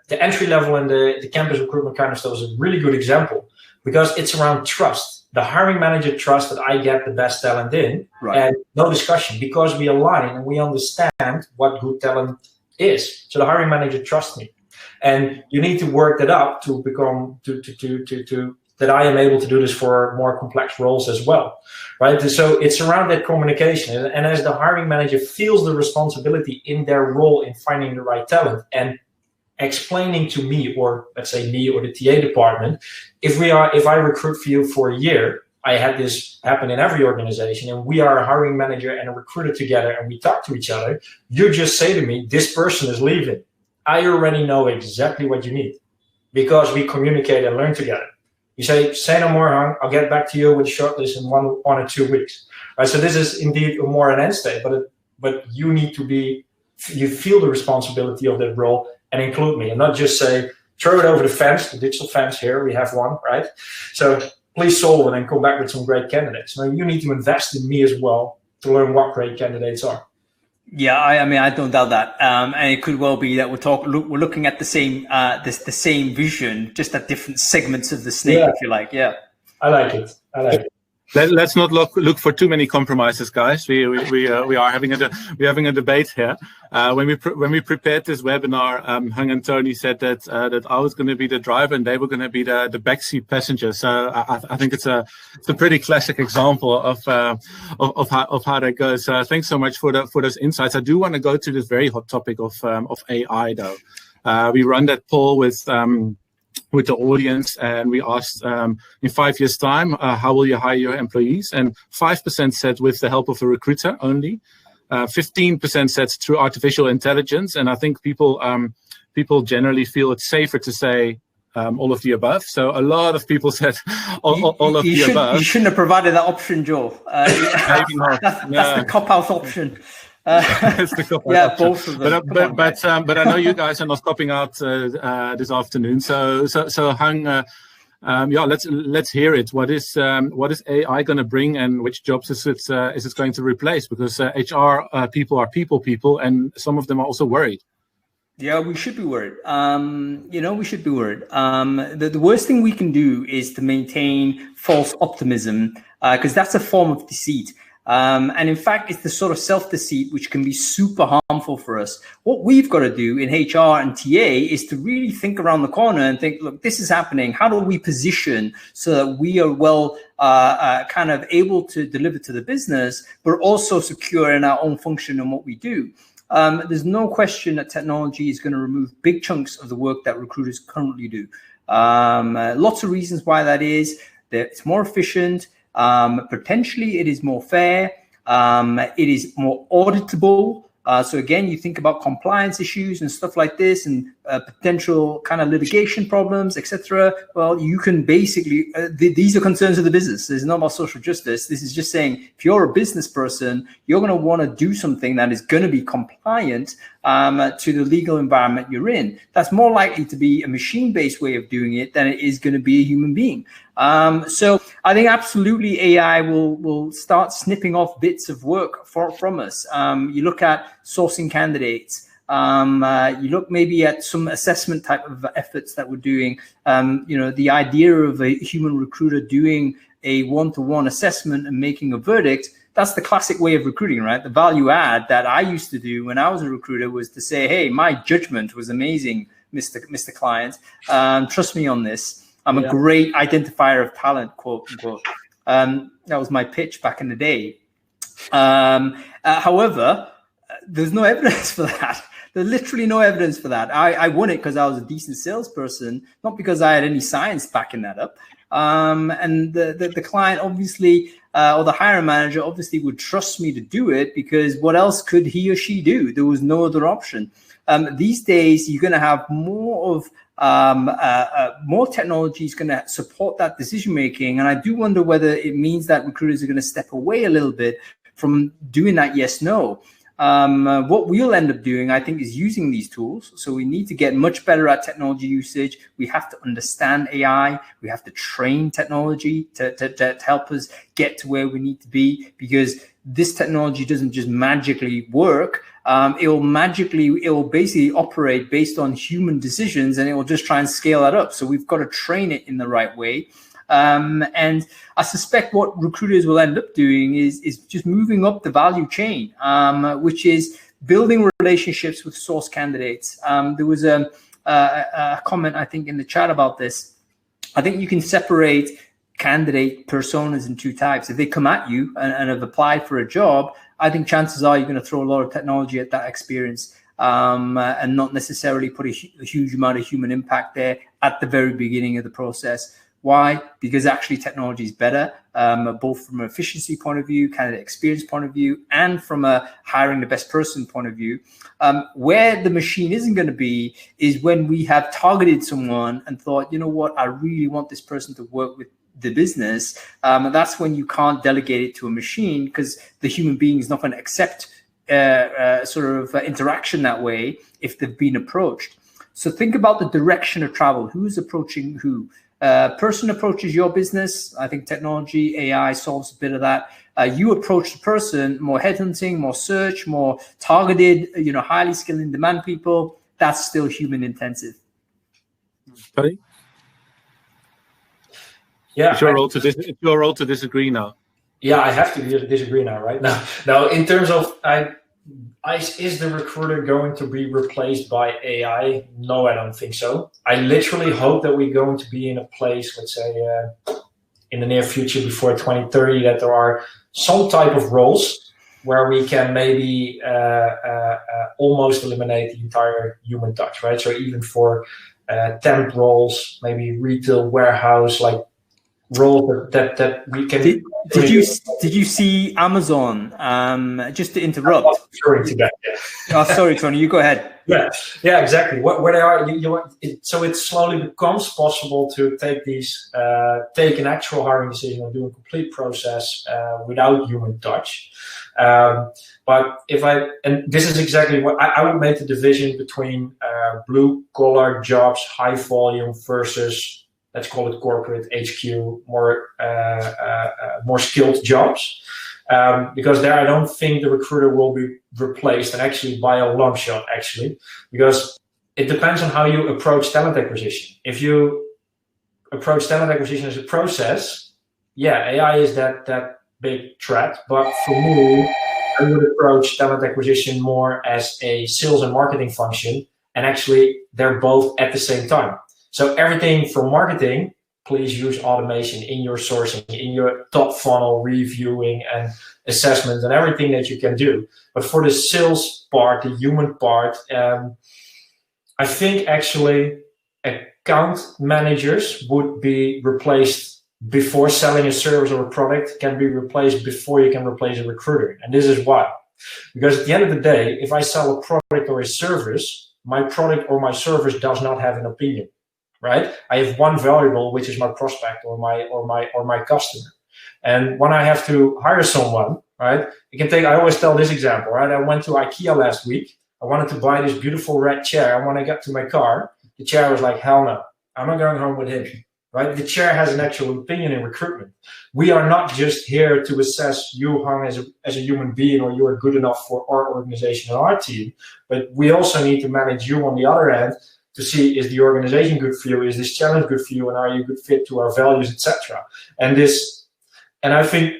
entry level and the campus recruitment kind of stuff is a really good example, because it's around trust. The hiring manager trusts that I get the best talent in, right, and no discussion, because we align and we understand what good talent is. So the hiring manager trusts me, and you need to work that up to become that I am able to do this for more complex roles as well, right? So it's around that communication. And as the hiring manager feels the responsibility in their role in finding the right talent and explaining to me, or let's say me or the TA department, if I recruit for you for a year, I had this happen in every organization, and we are a hiring manager and a recruiter together, and we talk to each other, you just say to me, this person is leaving. I already know exactly what you need, because we communicate and learn together. You say no more, Hung. I'll get back to you with a shortlist in one or 2 weeks. Right. So this is indeed more an end state, but you need to you feel the responsibility of that role and include me, and not just say, throw it over the fence, the digital fence here, we have one, right? So please solve it and come back with some great candidates. Now you need to invest in me as well to learn what great candidates are. Yeah, I mean, I don't doubt that, and it could well be that we're looking at the same the same vision, just at different segments of the snake, if you like. Yeah, I like it. Let's not look for too many compromises, guys. We are having a debate here. When we prepared this webinar, Hung and Tony said that I was going to be the driver and they were going to be the backseat passenger. So I think it's a pretty classic example of how that goes. Thanks so much for those insights. I do want to go to this very hot topic of AI though. We run that poll with with the audience, and we asked in 5 years' time, how will you hire your employees? And 5% said with the help of a recruiter only. 15% said through artificial intelligence, and I think people generally feel it's safer to say all of the above. So a lot of people said all of the above. You shouldn't have provided that option, Joel. Maybe not. That's the cop-out option. It's the cop-out yeah, option. both of them. But I know you guys are not copping out this afternoon. So Hung, let's hear it. What is AI going to bring, and which jobs is it going to replace? Because HR people are people, and some of them are also worried. Yeah, we should be worried. We should be worried. The worst thing we can do is to maintain false optimism, because that's a form of deceit. And in fact, it's the sort of self-deceit which can be super harmful for us. What we've got to do in HR and TA is to really think around the corner and think, look, this is happening. How do we position so that we are well kind of able to deliver to the business, but also secure in our own function and what we do? There's no question that technology is going to remove big chunks of the work that recruiters currently do. Lots of reasons why that is. That it's more efficient. Potentially, it is more fair. It is more auditable. So again, you think about compliance issues and stuff like this, and potential kind of litigation problems, etc. Well, you can basically these are concerns of the business. This is not about social justice. This is just saying if you're a business person, you're going to want to do something that is going to be compliant to the legal environment you're in. That's more likely to be a machine-based way of doing it than it is going to be a human being. So I think absolutely AI will start snipping off bits of work from us. You look at sourcing candidates. You look maybe at some assessment type of efforts that we're doing. The idea of a human recruiter doing a one-to-one assessment and making a verdict. That's the classic way of recruiting, right? The value add that I used to do when I was a recruiter was to say, hey, my judgment was amazing, Mr. Client. Trust me on this. I'm a great identifier of talent, quote unquote. That was my pitch back in the day. However, there's no evidence for that. There's literally no evidence for that. I won it because I was a decent salesperson, not because I had any science backing that up. And the client obviously, or the hiring manager obviously would trust me to do it, because what else could he or she do? There was no other option. These days, you're going to have more of more technology is going to support that decision making, and I do wonder whether it means that recruiters are going to step away a little bit from doing that yes/no. What we'll end up doing, I think, is using these tools. So we need to get much better at technology usage. We have to understand AI. We have to train technology to help us get to where we need to be, because this technology doesn't just magically work. It will basically operate based on human decisions, and it will just try and scale that up. So we've got to train it in the right way. And I suspect what recruiters will end up doing is just moving up the value chain, which is building relationships with source candidates. There was a comment, I think, in the chat about this. I think you can separate candidate personas in two types. If they come at you and have applied for a job, I think chances are you're going to throw a lot of technology at that experience, and not necessarily put a huge amount of human impact there at the very beginning of the process. Why? Because actually technology is better, both from an efficiency point of view, candidate experience point of view, and from a hiring the best person point of view. Where the machine isn't going to be is when we have targeted someone and thought, you know what, I really want this person to work with the business. That's when you can't delegate it to a machine, because the human being is not going to accept interaction that way if they've been approached. So think about the direction of travel. Who's approaching who? Person approaches your business. I think technology, AI solves a bit of that. You approach the person, more headhunting, more search, more targeted, highly skilled in demand people. That's still human intensive. Sorry? Yeah, it's your role to disagree now. Yeah, I have to disagree now, right? Now, in terms of, is the recruiter going to be replaced by AI? No, I don't think so. I literally hope that we're going to be in a place, let's say, in the near future, before 2030, that there are some type of roles where we can maybe almost eliminate the entire human touch, right? So even for temp roles, maybe retail warehouse, like roles that we can. Did you see Amazon? Just to interrupt. Referring to that. Oh, sorry, Tony. You go ahead. Yeah, exactly. Where they are, so it slowly becomes possible to take take an actual hiring decision and do a complete process without human touch. But and this is exactly what I would make the division between blue collar jobs, high volume versus, let's call it corporate HQ, more skilled jobs. Because there I don't think the recruiter will be replaced, and actually by a long shot, because it depends on how you approach talent acquisition. If you approach talent acquisition as a process, AI is that big threat. But for me, I would approach talent acquisition more as a sales and marketing function, and actually they're both at the same time. So everything from marketing, please use automation in your sourcing, in your top funnel reviewing and assessment and everything that you can do. But for the sales part, the human part, I think actually account managers would be replaced before selling a service or a product can be replaced before you can replace a recruiter. And this is why. Because at the end of the day, if I sell a product or a service, my product or my service does not have an opinion. Right? I have one variable, which is my prospect or my customer. And when I have to hire someone, right? I always tell this example, right? I went to IKEA last week. I wanted to buy this beautiful red chair. And when I got to my car, the chair was like, hell no, I'm not going home with him, right? The chair has an actual opinion in recruitment. We are not just here to assess you, Hung, as a human being, or you are good enough for our organization and our team, but we also need to manage you on the other end to see, is the organization good for you? Is this challenge good for you? And are you a good fit to our values, etc.? And I think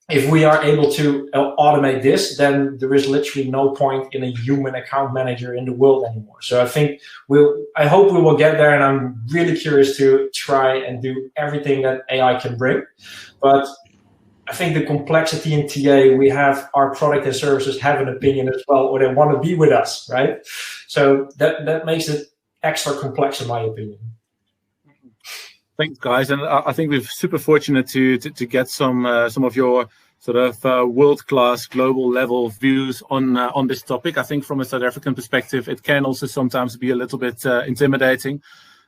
if we are able to automate this, then there is literally no point in a human account manager in the world anymore. So I hope we will get there, and I'm really curious to try and do everything that AI can bring. But I think the complexity in TA, we have our product and services have an opinion as well, or they want to be with us, right? So that makes it extra complex, in my opinion. Thanks, guys, and I think we're super fortunate to get some of your sort of world-class, global-level views on this topic. I think from a South African perspective, it can also sometimes be a little bit intimidating,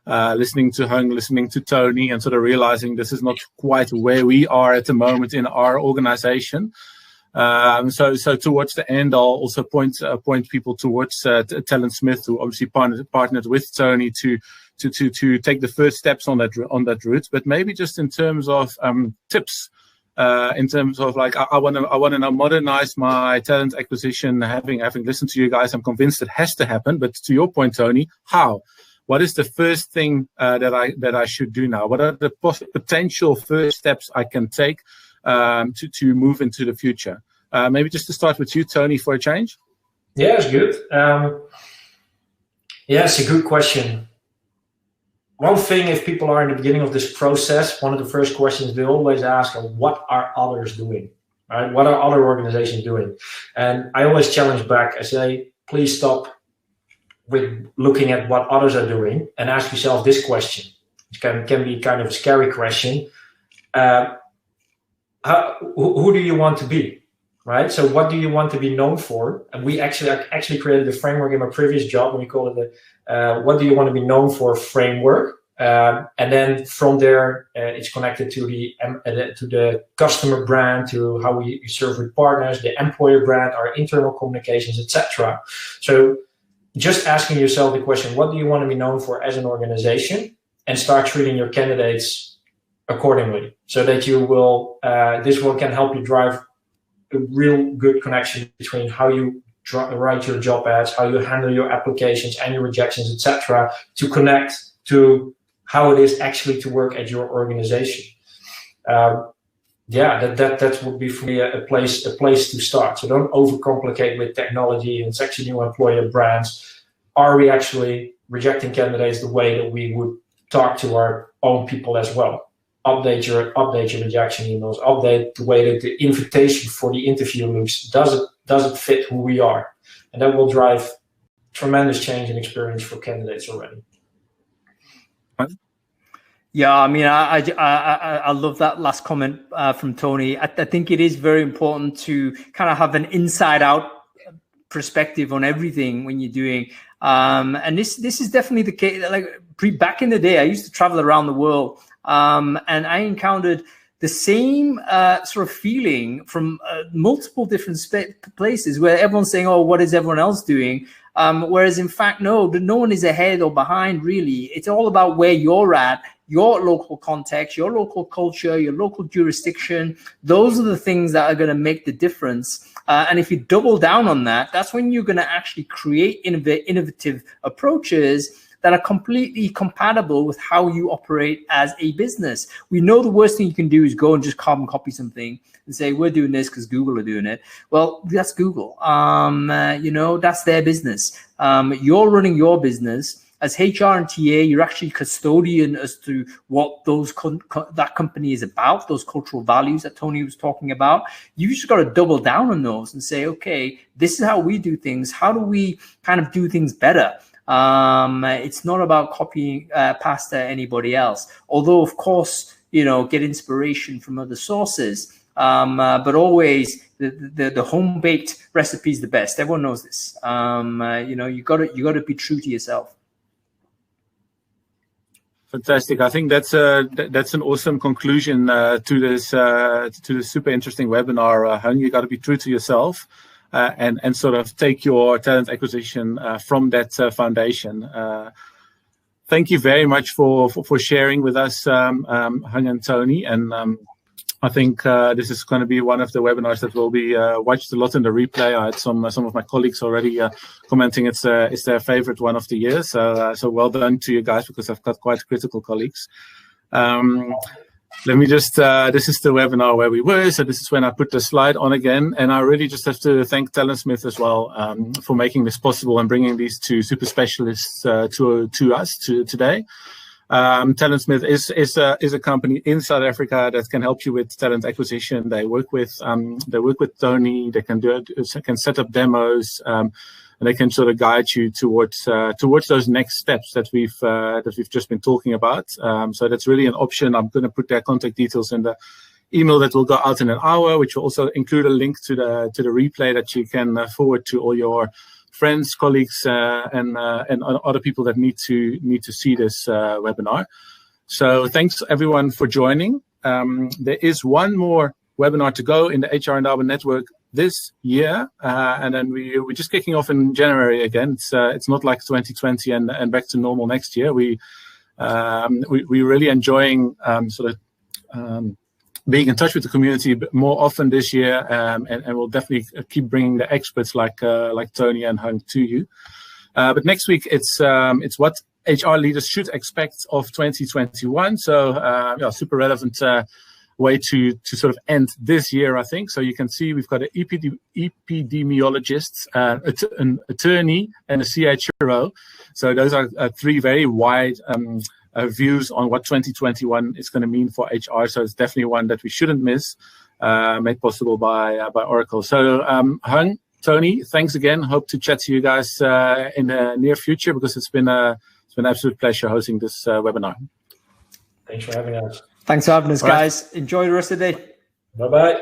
listening to Hung, listening to Tony, and sort of realizing this is not quite where we are at the moment in our organization. So towards the end, I'll also point people towards TalentSmith, who obviously partnered with Tony to take the first steps on that route. But maybe just in terms of tips, in terms of like I want to now modernize my talent acquisition. Having listened to you guys, I'm convinced it has to happen. But to your point, Tony, how? What is the first thing that I should do now? What are the potential first steps I can take to move into the future? Maybe just to start with you, Tony, for a change. Yeah, it's good. It's a good question. One thing, if people are in the beginning of this process, one of the first questions they always ask are, what are others doing? Right? What are other organizations doing? And I always challenge back. I say, please stop with looking at what others are doing and ask yourself this question. It can be kind of a scary question. Who do you want to be? Right? So what do you want to be known for? And I actually created a framework in my previous job, and we call it the what do you want to be known for framework. And then from there, it's connected to the customer brand, to how we serve with partners, the employer brand, our internal communications, etc. So just asking yourself the question, what do you want to be known for as an organization? And start treating your candidates accordingly, so that you will can help you drive a real good connection between how you write your job ads, how you handle your applications and your rejections, etc., to connect to how it is actually to work at your organization. That would be for me a place to start. So don't overcomplicate with technology and sexy new employer brands. Are we actually rejecting candidates the way that we would talk to our own people as well? Update your rejection emails. Update the way that the invitation for the interview looks. Does it fit who we are? And that will drive tremendous change and experience for candidates already. Yeah, I mean, I love that last comment from Tony. I think it is very important to kind of have an inside-out perspective on everything when you're doing. And this is definitely the case. Like back in the day, I used to travel around the world, and I encountered the same sort of feeling from multiple different places where everyone's saying, "Oh, what is everyone else doing?" Whereas in fact, no one is ahead or behind. Really, it's all about where you're at. Your local context, your local culture, your local jurisdiction. Those are the things that are going to make the difference. And if you double down on that, that's when you're going to actually create innovative approaches that are completely compatible with how you operate as a business. We know the worst thing you can do is go and just carbon copy something and say, we're doing this because Google are doing it. Well, that's Google. That's their business. You're running your business. As HR and TA, you're actually custodian as to what that company is about, those cultural values that Tony was talking about. You just got to double down on those and say, okay, this is how we do things. How do we kind of do things better? It's not about copying past anybody else. Although, of course, get inspiration from other sources. But always the home-baked recipe is the best. Everyone knows this. You got to be true to yourself. Fantastic. I think that's an awesome conclusion to this super interesting webinar. Hung, you got to be true to yourself and sort of take your talent acquisition from that foundation. Thank you very much for sharing with us, Hung and Tony. And I think this is going to be one of the webinars that will be watched a lot in the replay. I had some of my colleagues already commenting it's their favorite one of the year. So well done to you guys, because I've got quite critical colleagues. Let me just, this is the webinar where we were. So this is when I put the slide on again. And I really just have to thank TalentSmith as well for making this possible and bringing these two super specialists to us today. TalentSmith is a company in South Africa that can help you with talent acquisition. They work with Tony. They can set up demos, and they can sort of guide you towards those next steps that we've just been talking about. So that's really an option. I'm going to put their contact details in the email that will go out in an hour, which will also include a link to the replay that you can forward to all your friends, colleagues, and other people that need to see this webinar. So thanks everyone for joining. There is one more webinar to go in the HR Endowment Network this year, and then we're just kicking off in January again. It's not like 2020 and back to normal next year. We're really enjoying being in touch with the community more often this year, and we'll definitely keep bringing the experts like Tony and Hung to you. But next week it's what HR leaders should expect of 2021. So super relevant way to sort of end this year, I think. So you can see we've got an epidemiologist, an attorney, and a CHRO. So those are three very wide views on what 2021 is going to mean for HR. So it's definitely one that we shouldn't miss, made possible by Oracle. So Hung, Tony, thanks again. Hope to chat to you guys in the near future, because it's been an absolute pleasure hosting this webinar. Thanks for having us. Thanks for having us, guys. Enjoy the rest of the day. Bye-bye.